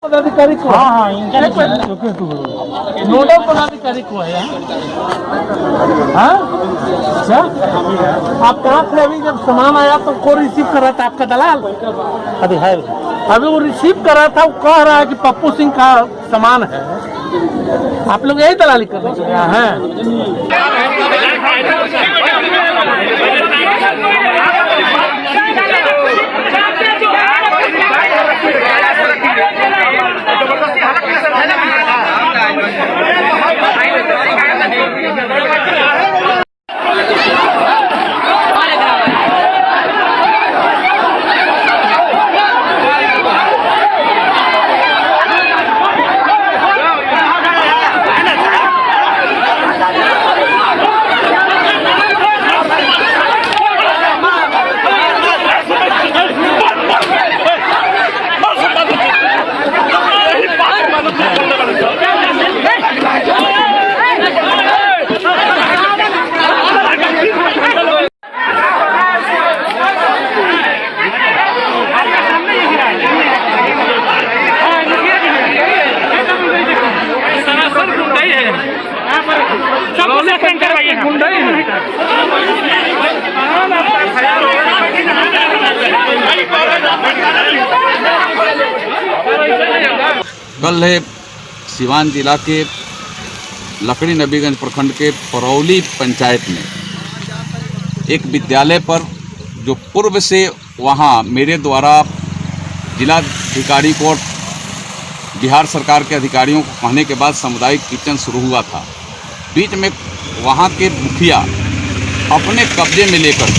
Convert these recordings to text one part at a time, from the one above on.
पदाधिकारी को नोडल पदाधिकारी को है। हाँ क्या आप कहाँ थे अभी जब सामान आया तो को रिसीव कर रहा था आपका दलाल? अभी है, अभी वो रिसीव कर रहा था, वो कह रहा है कि पप्पू सिंह का सामान है। आप लोग यही दलाली कर रहे हैं। कल है सिवान जिला के लकड़ी नबीगंज प्रखंड के परौली पंचायत में एक विद्यालय पर जो पूर्व से वहां मेरे द्वारा जिलाधिकारी को बिहार सरकार के अधिकारियों को कहने के बाद सामुदायिक किचन शुरू हुआ था। बीच में वहां के मुखिया अपने कब्जे में लेकर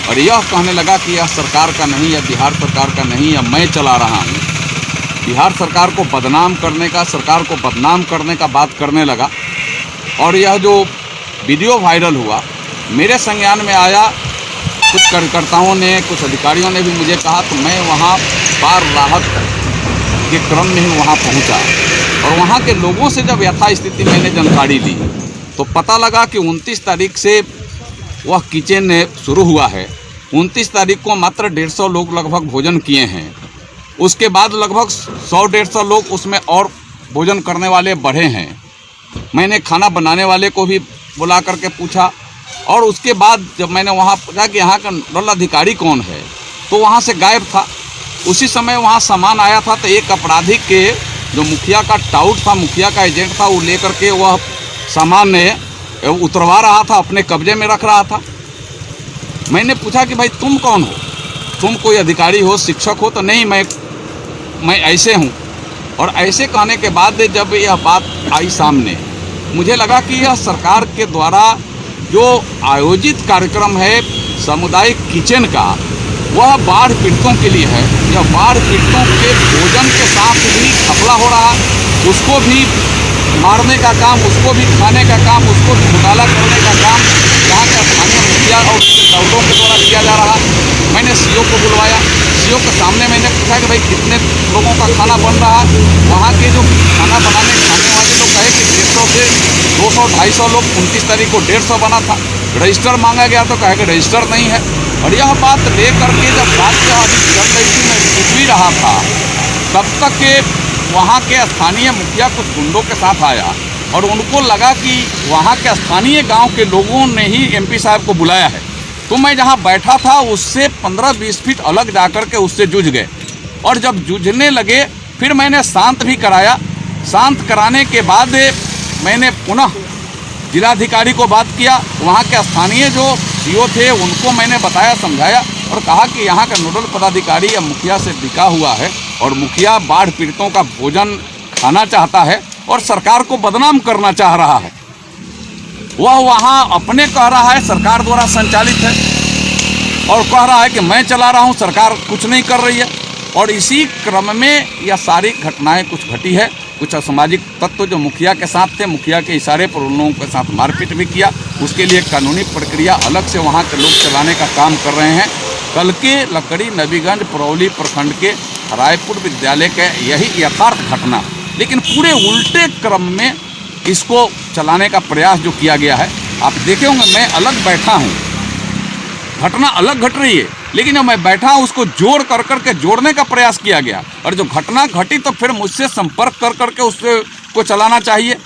और यह कहने लगा कि यह सरकार का नहीं, यह बिहार सरकार का नहीं, यह मैं चला रहा हूँ। बिहार सरकार को बदनाम करने का, सरकार को बदनाम करने का बात करने लगा। और यह जो वीडियो वायरल हुआ मेरे संज्ञान में आया, कुछ कार्यकर्ताओं ने, कुछ अधिकारियों ने भी मुझे कहा, तो मैं वहाँ बाढ़ राहत के क्रम में ही वहाँ पहुँचा और वहाँ के लोगों से जब यथास्थिति मैंने जानकारी ली तो पता लगा कि 29 तारीख से वह किचन शुरू हुआ है। 29 तारीख को मात्र 150 लोग लगभग भोजन किए हैं। उसके बाद लगभग 100-150 लोग उसमें और भोजन करने वाले बढ़े हैं। मैंने खाना बनाने वाले को भी बुला करके पूछा और उसके बाद जब मैंने वहाँ पूछा कि यहाँ का नोडल अधिकारी कौन है तो वहाँ से गायब था। उसी समय वहाँ सामान आया था तो एक अपराधी के जो मुखिया का टाउट था, मुखिया का एजेंट था, वो लेकर के वह सामान उतरवा रहा था, अपने कब्जे में रख रहा था। मैंने पूछा कि भाई तुम कौन हो, तुम कोई अधिकारी हो, शिक्षक हो? तो नहीं, मैं ऐसे हूँ। और ऐसे कहने के बाद जब यह बात आई सामने, मुझे लगा कि यह सरकार के द्वारा जो आयोजित कार्यक्रम है सामुदायिक किचन का, वह बाढ़ पीड़ितों के लिए है। यह बाढ़ पीड़ितों के भोजन के साथ भी घपला हो रहा, उसको भी मारने का काम, उसको भी खाने का काम, उसको भी घोटाला करने का काम यहाँ के स्थानीय मुखिया और टाउटों के द्वारा किया जा रहा। मैंने सीओ को बुलवाया, सीओ के सामने मैंने पूछा कि भाई कितने लोगों का खाना बन रहा है। वहाँ के जो खाना बनाने खाने वाले लोग कहे कि 150 से 200-250 लोग, 29 तारीख को 150 बना था। रजिस्टर मांगा गया तो कहे कि रजिस्टर नहीं है। और यह बात ले करके जब बात अभी चल रही थी, मैं पूछ भी रहा था, तब तक के वहाँ के स्थानीय मुखिया कुछ गुंडों के साथ आया और उनको लगा कि वहाँ के स्थानीय गांव के लोगों ने ही एमपी साहब को बुलाया है। तो मैं जहाँ बैठा था उससे 15-20 फीट अलग जाकर के उससे जूझ गए और जब जूझने लगे फिर मैंने शांत भी कराया। शांत कराने के बाद मैंने पुनः जिलाधिकारी को बात किया। वहाँ के स्थानीय जो सीओ थे उनको मैंने बताया, समझाया और कहा कि यहाँ का नोडल पदाधिकारी या मुखिया से बिका हुआ है और मुखिया बाढ़ पीड़ितों का भोजन खाना चाहता है और सरकार को बदनाम करना चाह रहा है। वह वहाँ अपने कह रहा है सरकार द्वारा संचालित है और कह रहा है कि मैं चला रहा हूँ, सरकार कुछ नहीं कर रही है। और इसी क्रम में यह सारी घटनाएं कुछ घटी है। कुछ असामाजिक तत्व जो मुखिया के साथ थे, मुखिया के इशारे पर उन लोगों के साथ मारपीट भी किया। उसके लिए कानूनी प्रक्रिया अलग से वहाँ के लोग चलाने का काम कर रहे हैं। कल के लकड़ी नबीगंज परौली प्रखंड के रायपुर विद्यालय का यही यथार्थ घटना, लेकिन पूरे उल्टे क्रम में इसको चलाने का प्रयास जो किया गया है। आप देखे होंगे मैं अलग बैठा हूँ, घटना अलग घट रही है लेकिन जब मैं बैठा उसको जोड़ कर करके जोड़ने का प्रयास किया गया और जो घटना घटी तो फिर मुझसे संपर्क कर करके उससे को चलाना चाहिए।